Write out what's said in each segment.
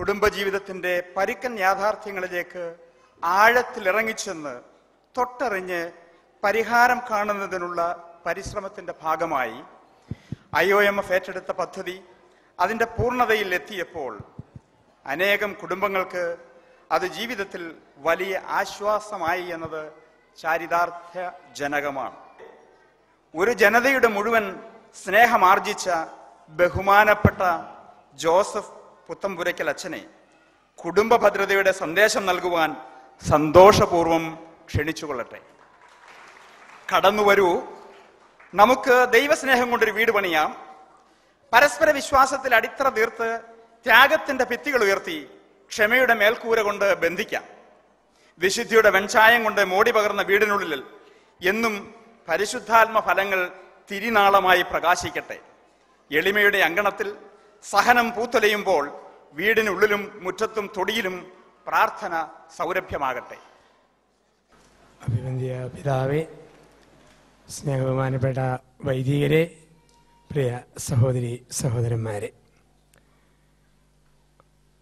കുടുംബജീവിതത്തിൻ്റെ പരുക്കൻ യാഥാർത്ഥ്യങ്ങളിലേക്ക് ആഴത്തിലിറങ്ങിച്ചെന്ന് തൊട്ടറിഞ്ഞ് പരിഹാരം കാണുന്നതിനുള്ള പരിശ്രമത്തിൻ്റെ ഭാഗമായി IOMF ഏറ്റെടുത്ത പദ്ധതി അതിൻ്റെ പൂർണ്ണതയിൽ എത്തിയപ്പോൾ അനേകം കുടുംബങ്ങൾക്ക് അത് ജീവിതത്തിൽ വലിയ ആശ്വാസമായി എന്നത് ചാരിതാർത്ഥ്യജനകമാണ്. ഒരു ജനതയുടെ മുഴുവൻ സ്നേഹമാർജിച്ച ബഹുമാനപ്പെട്ട ജോസഫ് പുത്തമ്പുരയ്ക്കൽ അച്ഛനെ കുടുംബ ഭദ്രതയുടെ സന്ദേശം നൽകുവാൻ സന്തോഷപൂർവം ക്ഷണിച്ചുകൊള്ളട്ടെ. കടന്നു വരൂ, നമുക്ക് ദൈവസ്നേഹം കൊണ്ടൊരു വീട് പണിയാം. പരസ്പര വിശ്വാസത്തിൽ അടിത്തറ തീർത്ത് ത്യാഗത്തിന്റെ ഭിത്തികൾ ഉയർത്തി ക്ഷമയുടെ മേൽക്കൂര കൊണ്ട് ബന്ധിക്കാം. വിശുദ്ധിയുടെ വെൺചായം കൊണ്ട് മോടി പകർന്ന വീടിനുള്ളിൽ എന്നും പരിശുദ്ധാത്മ ഫലങ്ങൾ തിരിനാളമായി പ്രകാശിക്കട്ടെ. എളിമയുടെ അങ്കണത്തിൽ സഹനം പൂത്തൊലയുമ്പോൾ വീടിനുള്ളിലും മുറ്റത്തും തൊടിയിലും പ്രാർത്ഥന സൗരഭ്യമാകട്ടെ. അഭിവന്ദ്യ പിതാവേ, സ്നേഹബഹുമാനപ്പെട്ട വൈദികരെ, പ്രിയ സഹോദരി സഹോദരന്മാരെ,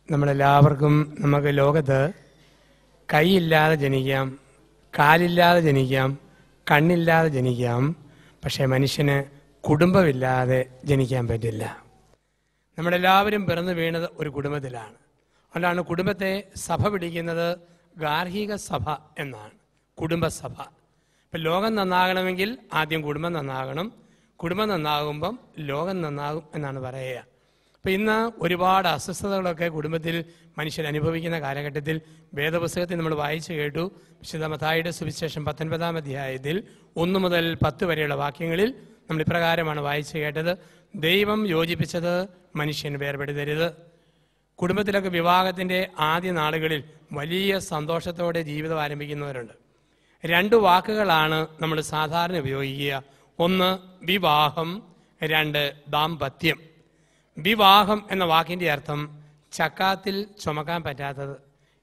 നമ്മളെല്ലാവർക്കും നമുക്ക് ലോകത്ത് കൈയില്ലാതെ ജനിക്കാം, കാലില്ലാതെ ജനിക്കാം, കണ്ണില്ലാതെ ജനിക്കാം. പക്ഷേ മനുഷ്യന് കുടുംബമില്ലാതെ ജനിക്കാൻ പറ്റില്ല. നമ്മളെല്ലാവരും പിറന്നു വീണത് ഒരു കുടുംബത്തിലാണ്. അതുകൊണ്ടാണ് കുടുംബത്തെ സഭ പിടിക്കുന്നത് ഗാർഹിക സഭ എന്നാണ്, കുടുംബസഭ. ഇപ്പം ലോകം നന്നാകണമെങ്കിൽ ആദ്യം കുടുംബം നന്നാകണം, കുടുംബം നന്നാകുമ്പം ലോകം നന്നാകും എന്നാണ് പറയുക. അപ്പം ഇന്ന് ഒരുപാട് അസ്വസ്ഥതകളൊക്കെ കുടുംബത്തിൽ മനുഷ്യർ അനുഭവിക്കുന്ന കാലഘട്ടത്തിൽ വേദപുസ്തകത്തിൽ നമ്മൾ വായിച്ചു കേട്ടു. വിശുദ്ധ മത്തായിയുടെ സുവിശേഷം 19-ാം അധ്യായത്തിൽ 1 മുതൽ 10 വരെയുള്ള വാക്യങ്ങളിൽ നമ്മൾ ഇപ്രകാരമാണ് വായിച്ചു കേട്ടത്: ദൈവം യോജിപ്പിച്ചത് മനുഷ്യൻ വേർപെടുത്തരുത്. കുടുംബത്തിലൊക്കെ വിവാഹത്തിൻ്റെ ആദ്യ നാളുകളിൽ വലിയ സന്തോഷത്തോടെ ജീവിതം ആരംഭിക്കുന്നവരുണ്ട്. 2 വാക്കുകളാണ് നമ്മൾ സാധാരണ ഉപയോഗിക്കുക. 1 വിവാഹം, 2 ദാമ്പത്യം. വിവാഹം എന്ന വാക്കിൻ്റെ അർത്ഥം ചക്കാത്തിൽ ചുമക്കാൻ പറ്റാത്തത്,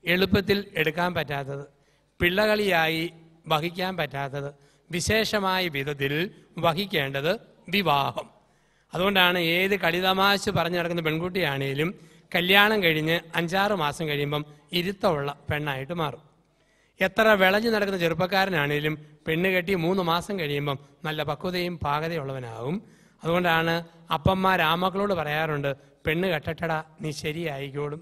എളുപ്പത്തിൽ എടുക്കാൻ പറ്റാത്തത്, പിള്ളകളിയായി വഹിക്കാൻ പറ്റാത്തത്, വിശേഷമായ വിധത്തിൽ വഹിക്കേണ്ടത് വിവാഹം. അതുകൊണ്ടാണ് ഏത് കളിതമാശ പറഞ്ഞു നടക്കുന്ന പെൺകുട്ടിയാണേലും കല്യാണം കഴിഞ്ഞ് 5-6 മാസം കഴിയുമ്പം ഇരുത്തമുള്ള പെണ്ണായിട്ട് മാറും. എത്ര വിളഞ്ഞു നടക്കുന്ന ചെറുപ്പക്കാരനാണേലും പെണ്ണ് കെട്ടി 3 മാസം കഴിയുമ്പം നല്ല പക്വതയും പാകതയുള്ളവനാകും. അതുകൊണ്ടാണ് അപ്പന്മാർ ആമക്കളോട് പറയാറുണ്ട്, പെണ്ണ് കെട്ടട്ടടാ നീ ശരിയായിക്കോളും.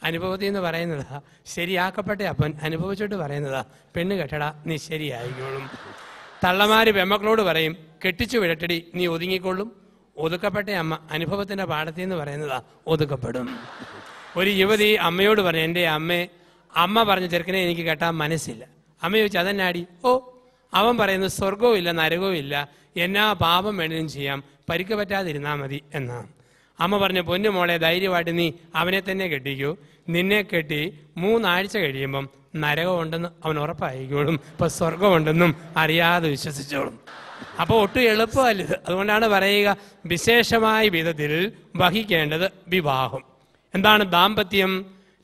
അനുഭവത്തിൽ നിന്ന് പറയുന്നതാ, ശരിയാക്കപ്പെട്ട അപ്പൻ അനുഭവിച്ചിട്ട് പറയുന്നതാ, പെണ്ണ് കെട്ടടാ നീ ശരിയായിക്കോളും. തള്ളമാര് പെമ്മക്കളോട് പറയും, കെട്ടിച്ചു വിടട്ടടി നീ ഒതുങ്ങിക്കൊള്ളും. ഒതുക്കപ്പെട്ട അമ്മ അനുഭവത്തിന്റെ പാഠത്തിൽ നിന്ന് പറയുന്നതാ, ഒതുക്കപ്പെടും. ഒരു യുവതി അമ്മയോട് പറഞ്ഞു, എൻ്റെ അമ്മ പറഞ്ഞ ചെറുക്കനെ എനിക്ക് കെട്ടാൻ മനസ്സില്ല. അമ്മ ചോദിച്ചു, അതെന്നാടി? ഓ, അവൻ പറയുന്നത് സ്വർഗവും ഇല്ല നരകവും ഇല്ല, എന്നാ പാപം വേണമെങ്കിലും ചെയ്യാം, പരിക്ക് പറ്റാതിരുന്നാൽ മതി എന്നാ. അമ്മ പറഞ്ഞു, പൊന്നു മോളെ, ധൈര്യമായിട്ട് നീ അവനെ തന്നെ കെട്ടിക്കൂ. നിന്നെ കെട്ടി 3 ആഴ്ച കഴിയുമ്പം നരകമുണ്ടെന്ന് അവൻ ഉറപ്പായിക്കോളും, ഇപ്പൊ സ്വർഗമുണ്ടെന്നും അറിയാതെ വിശ്വസിച്ചോളും. അപ്പോൾ ഒട്ടും എളുപ്പമല്ലത്. അതുകൊണ്ടാണ് പറയുക, വിശേഷമായ വിധത്തിൽ വഹിക്കേണ്ടത് വിവാഹം. എന്താണ് ദാമ്പത്യം?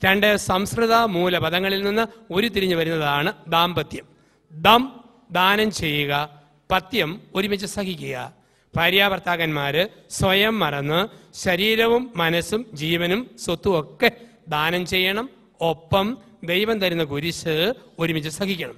2 സംസ്കൃത മൂലപദങ്ങളിൽ നിന്ന് ഉരുത്തിരിഞ്ഞു വരുന്നതാണ് ദാമ്പത്യം. ദം ദാനം ചെയ്യുക, പത്യം ഒരുമിച്ച് സഹിക്കുക. ഭാര്യാഭർത്താക്കന്മാര് സ്വയം മറന്ന് ശരീരവും മനസ്സും ജീവനും സ്വത്തും ഒക്കെ ദാനം ചെയ്യണം. ഒപ്പം ദൈവം തരുന്ന കുരിശ് ഒരുമിച്ച് സഹിക്കണം.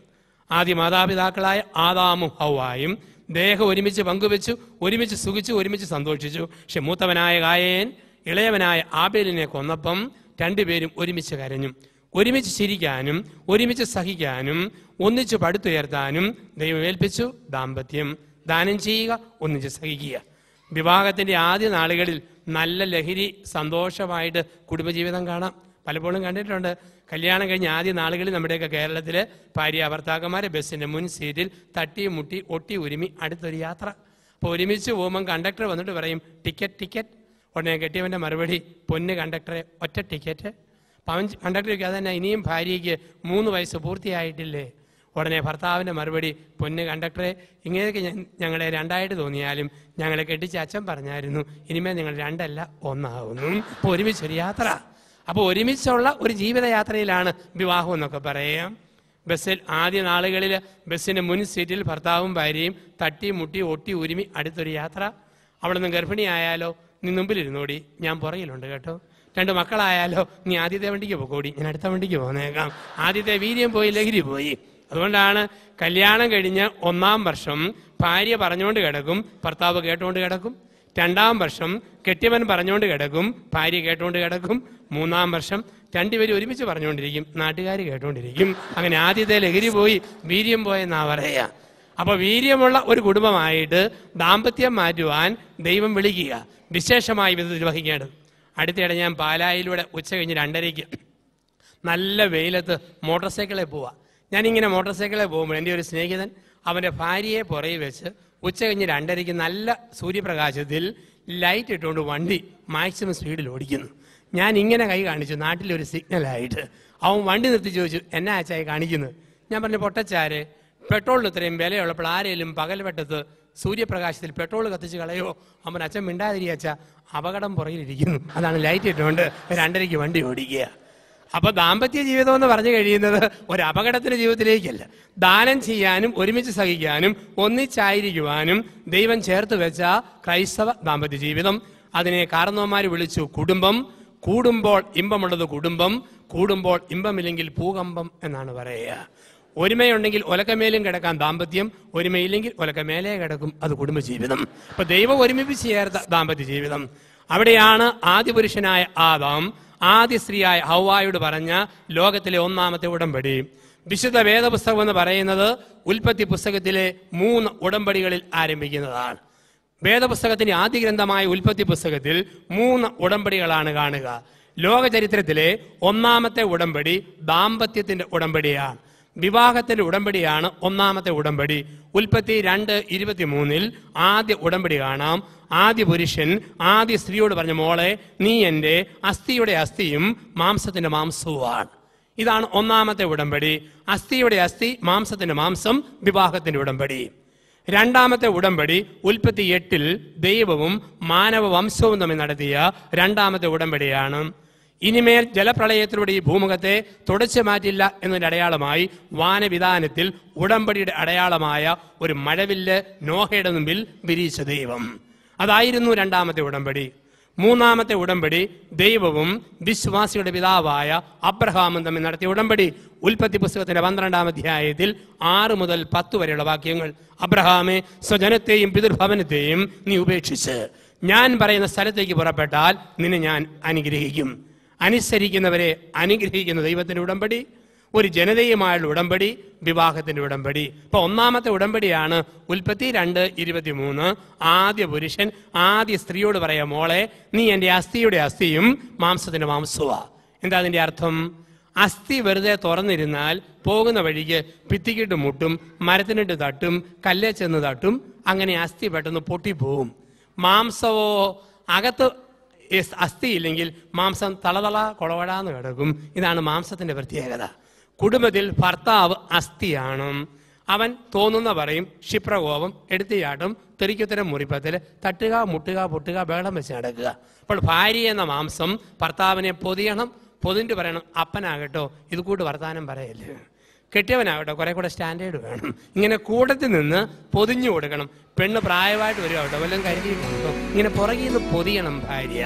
ആദ്യ മാതാപിതാക്കളായ ആദാമും ഹവ്വായും ദേഹം ഒരുമിച്ച് പങ്കുവെച്ചു, ഒരുമിച്ച് സുഖിച്ചു, ഒരുമിച്ച് സന്തോഷിച്ചു. പക്ഷെ മൂത്തവനായ കായേൻ ഇളയവനായ ആബേലിനെ കൊന്നപ്പം 2 പേരും ഒരുമിച്ച് കരഞ്ഞു. ഒരുമിച്ച് ചിരിക്കാനും ഒരുമിച്ച് സഹിക്കാനും ഒന്നിച്ച് പടുത്തുയർത്താനും ദൈവം ഏൽപ്പിച്ചു ദാമ്പത്യം. ദാനം ചെയ്യുക, ഒന്നിച്ച് സഹിക്കുക. വിവാഹത്തിന്റെ ആദ്യ നാളുകളിൽ നല്ല ലഹരി സന്തോഷമായിട്ട് കുടുംബജീവിതം കാണാം. പലപ്പോഴും കണ്ടിട്ടുണ്ട്. കല്യാണം കഴിഞ്ഞ ആദ്യ നാളുകളിൽ നമ്മുടെയൊക്കെ കേരളത്തിലെ ഭാര്യാഭർത്താക്കന്മാരെ ബസ്സിന്റെ മുൻ സീറ്റിൽ തട്ടി മുട്ടി ഒട്ടി ഉരുമി അടുത്തൊരു യാത്ര. അപ്പോൾ ഒരുമിച്ച് പോകുമ്പം കണ്ടക്ടർ വന്നിട്ട് പറയും, ടിക്കറ്റ് ടിക്കറ്റ്. ഉടനെ കെട്ടിയവൻ്റെ മറുപടി, പൊന്ന് കണ്ടക്ടറെ, ഒറ്റ ടിക്കറ്റ്. പവൻ കണ്ടക്ടർ ചോദിക്കുക, അതന്നെ ഇനിയും ഭാര്യയ്ക്ക് 3 വയസ്സ് പൂർത്തിയായിട്ടില്ലേ? ഉടനെ ഭർത്താവിൻ്റെ മറുപടി, പൊന്ന് കണ്ടക്ടറെ, ഇങ്ങനെയൊക്കെ ഞങ്ങളെ 2ആയിട്ട് തോന്നിയാലും ഞങ്ങളെ കെട്ടിച്ച് അച്ഛൻ പറഞ്ഞായിരുന്നു, ഇനിമേൽ നിങ്ങൾ 2 അല്ല 1 ആകുന്നു. അപ്പോൾ ഒരുമിച്ചൊരു യാത്ര. അപ്പോൾ ഒരുമിച്ചുള്ള ഒരു ജീവിതയാത്രയിലാണ് വിവാഹം എന്നൊക്കെ പറയാം. ബസ്സിൽ ആദ്യ നാളുകളിൽ ബസ്സിൻ്റെ മുൻ സീറ്റിൽ ഭർത്താവും ഭാര്യയും തട്ടി മുട്ടി ഒട്ടി ഉരുമി അടുത്തൊരു യാത്ര. അവിടെ നിന്ന് ഗർഭിണിയായാലോ, നീ മുമ്പിലിരുന്നോടി, ഞാൻ പുറകിലുണ്ട് കേട്ടോ. 2 മക്കളായാലോ, നീ ആദ്യത്തെ വണ്ടിക്ക് പോകോടി, ഞാൻ അടുത്ത വണ്ടിക്ക് പോന്നേക്കാം. ആദ്യത്തെ വീര്യം പോയി, ലഹരി പോയി. അതുകൊണ്ടാണ് കല്യാണം കഴിഞ്ഞ് 1-ാം വർഷം ഭാര്യ പറഞ്ഞുകൊണ്ട് കിടക്കും, ഭർത്താവ് കേട്ടുകൊണ്ട് കിടക്കും. 2-ാം വർഷം കെട്ടിയവൻ പറഞ്ഞുകൊണ്ട് കിടക്കും, ഭാര്യ കേട്ടുകൊണ്ട് കിടക്കും. 3-ാം വർഷം രണ്ടുപേരും ഒരുമിച്ച് പറഞ്ഞുകൊണ്ടിരിക്കും, നാട്ടുകാർ കേട്ടുകൊണ്ടിരിക്കും. അങ്ങനെ ആദ്യത്തെ ലഹരി പോയി, വീര്യം പോയെന്നാ പറയാ. അപ്പൊ വീര്യമുള്ള ഒരു കുടുംബമായിട്ട് ദാമ്പത്യം മാറ്റുവാൻ ദൈവം വിളിക്കുക, വിശേഷമായി വിധത്തിൽ വഹിക്കേണ്ടത്. അടുത്തിടെ ഞാൻ പാലായിലൂടെ ഉച്ച കഴിഞ്ഞ് 2:30 നല്ല വെയിലത്ത് മോട്ടോർ സൈക്കിളിൽ പോവാ. ഞാനിങ്ങനെ മോട്ടോർ സൈക്കിളിൽ പോകുമ്പോൾ എൻ്റെ ഒരു സ്നേഹിതൻ അവൻ്റെ ഭാര്യയെ പുറകെ വെച്ച് ഉച്ച കഴിഞ്ഞ് 2:30 നല്ല സൂര്യപ്രകാശത്തിൽ ലൈറ്റ് ഇട്ടുകൊണ്ട് വണ്ടി മാക്സിമം സ്പീഡിൽ ഓടിക്കുന്നു. ഞാൻ ഇങ്ങനെ കൈ കാണിച്ചു, നാട്ടിലൊരു സിഗ്നലായിട്ട്. അവൻ വണ്ടി നിർത്തി ചോദിച്ചു, എന്നാ അച്ചായി കാണിക്കുന്നത്? ഞാൻ പറഞ്ഞു, പൊട്ടച്ചാര്, പെട്രോളിന് ഇത്രയും വിലയുള്ളപ്പോൾ ആരെങ്കിലും പകൽവെട്ടത്ത് സൂര്യപ്രകാശത്തിൽ പെട്രോൾ കത്തിച്ച് കളയോ? അവൻ അച്ഛൻ മിണ്ടാതിരി അച്ഛാ, അപകടം പുറകിലിരിക്കുന്നു, അതാണ് ലൈറ്റ് ഇട്ടുകൊണ്ട് 2:30 വണ്ടി ഓടിക്കുക. അപ്പൊ ദാമ്പത്യ ജീവിതം എന്ന് പറഞ്ഞു കഴിയുന്നത് ഒരു അപകടത്തിന്റെ ജീവിതത്തിലേക്കല്ല. ദാനം ചെയ്യാനും ഒരുമിച്ച് സഹിക്കാനും ഒന്നിച്ചായിരിക്കുവാനും ദൈവം ചേർത്ത് വെച്ച ക്രൈസ്തവ ദാമ്പത്യ ജീവിതം. അതിനെ കാരണവന്മാർ വിളിച്ചു കുടുംബം. കൂടുമ്പോൾ ഇമ്പമുള്ളത് കുടുംബം, കൂടുമ്പോൾ ഇമ്പമില്ലെങ്കിൽ ഭൂകമ്പം എന്നാണ് പറയുക. ഒരുമയുണ്ടെങ്കിൽ ഒലക്കമേലും കിടക്കാൻ ദാമ്പത്യം, ഒരുമയില്ലെങ്കിൽ ഒലക്കമേലേ കിടക്കും, അത് കുടുംബജീവിതം. അപ്പൊ ദൈവം ഒരുമിപ്പിച്ച് ചേർത്ത ദാമ്പത്യ ജീവിതം. അവിടെയാണ് ആദ്യ പുരുഷനായ ആദാം ആദ്യ സ്ത്രീയായ ഹവ്വായോട് പറഞ്ഞ ലോകത്തിലെ 1-ാമത്തെ ഉടമ്പടി. വിശുദ്ധ വേദപുസ്തകം എന്ന് പറയുന്നത് ഉൽപ്പത്തി പുസ്തകത്തിലെ 3 ഉടമ്പടികളിൽ ആരംഭിക്കുന്നതാണ്. വേദപുസ്തകത്തിന്റെ ആദ്യ ഗ്രന്ഥമായ ഉൽപ്പത്തി പുസ്തകത്തിൽ 3 ഉടമ്പടികളാണ് കാണുക. ലോക ചരിത്രത്തിലെ 1-ാമത്തെ ഉടമ്പടി ദാമ്പത്യത്തിന്റെ ഉടമ്പടിയാണ്, വിവാഹത്തിന്റെ ഉടമ്പടിയാണ് 1-ാമത്തെ ഉടമ്പടി. ഉൽപ്പത്തി 2:23 ആദ്യ ഉടമ്പടി കാണാം. ആദ്യ പുരുഷൻ ആദ്യ സ്ത്രീയോട് പറഞ്ഞ, മോളെ നീ എൻ്റെ അസ്ഥിയുടെ അസ്ഥിയും മാംസത്തിന്റെ മാംസവുമാണ്. ഇതാണ് 1-ാമത്തെ ഉടമ്പടി. അസ്ഥിയുടെ അസ്ഥി, മാംസത്തിന്റെ മാംസം, വിവാഹത്തിന്റെ ഉടമ്പടി. 2-ാമത്തെ ഉടമ്പടി ഉൽപ്പത്തി 8 ദൈവവും മാനവ വംശവും തമ്മിൽ നടത്തിയ 2-ാമത്തെ ഉടമ്പടിയാണ്. ഇനിമേൽ ജലപ്രളയത്തിലൂടെ ഈ ഭൂമുഖത്തെ തുടച്ചു മാറ്റില്ല എന്നതിന്റെ അടയാളമായി വാനവിധാനത്തിൽ ഉടമ്പടിയുടെ അടയാളമായ ഒരു മഴവില്ല് നോഹയുടെ മുമ്പിൽ വിരിയിച്ച ദൈവം. അതായിരുന്നു 2-ാമത്തെ ഉടമ്പടി. 3-ാമത്തെ ഉടമ്പടി ദൈവവും വിശ്വാസിയുടെ പിതാവായ അബ്രഹാമും തമ്മിൽ നടത്തിയ ഉടമ്പടി. ഉൽപ്പത്തി പുസ്തകത്തിന്റെ 12-ാം അധ്യായത്തിൽ 6 മുതൽ 10 വരെയുള്ള വാക്യങ്ങൾ. അബ്രഹാമേ, സ്വജനത്തെയും പിതൃഭവനത്തെയും നീ ഉപേക്ഷിച്ച് ഞാൻ പറയുന്ന സ്ഥലത്തേക്ക് പുറപ്പെട്ടാൽ നിന്നെ ഞാൻ അനുഗ്രഹിക്കും. അനുസരിക്കുന്നവരെ അനുഗ്രഹിക്കുന്ന ദൈവത്തിന്റെ ഉടമ്പടി, ഒരു ജനതയുമായുള്ള ഉടമ്പടി, വിവാഹത്തിന്റെ ഉടമ്പടി. ഇപ്പൊ 1-ാമത്തെ ഉടമ്പടിയാണ് ഉൽപ്പത്തി 2:23. ആദ്യ പുരുഷൻ ആദ്യ സ്ത്രീയോട് പറയാ, മോളെ നീ എൻ്റെ അസ്ഥിയുടെ അസ്ഥിയും മാംസത്തിന്റെ മാംസവുമാ. എന്താ അതിന്റെ അർത്ഥം? അസ്ഥി വെറുതെ തുറന്നിരുന്നാൽ പോകുന്ന വഴിക്ക് ഭിത്തിക്കിട്ട് മുട്ടും, മരത്തിനിട്ട് തട്ടും, കല്ലേ ചെന്ന് തട്ടും, അങ്ങനെ അസ്ഥി പെട്ടെന്ന് പൊട്ടിപ്പോവും. മാംസവോ, അകത്ത് അസ്ഥിയില്ലെങ്കിൽ മാംസം തളതള കൊളവടാന്ന് കിടക്കും. ഇതാണ് മാംസത്തിന്റെ പ്രത്യേകത. കുടുംബത്തിൽ ഭർത്താവ് അസ്ഥിയാണ്. അവൻ തോന്നുന്ന പറയും, ക്ഷിപ്രകോപം, എടുത്തിയാട്ടം, തെറിക്കുത്തരം, മുറിപ്പത്തിൽ, തട്ടുക, മുട്ടുക, പൊട്ടുക, ബഹളം വെച്ച് നടക്കുക. അപ്പോൾ ഭാര്യ എന്ന മാംസം ഭർത്താവിനെ പൊതിയണം. പൊതിഞ്ഞിട്ട് പറയണം, അപ്പനാകട്ടോ ഇത് കൂട്ട് വർത്താനം പറയല്ലേ, കെട്ടിയവനാകട്ടോ കുറെ കൂടെ സ്റ്റാൻഡേർഡ് വേണം. ഇങ്ങനെ കൂട്ടത്തിൽ നിന്ന് പൊതിഞ്ഞു കൊടുക്കണം. പെണ്ണ് പ്രായമായിട്ട് വരിക കേട്ടോ, വല്ലതും കരുതിയിട്ടുണ്ടോ, ഇങ്ങനെ പുറകിൽ നിന്ന് പൊതിയണം ഭാര്യ.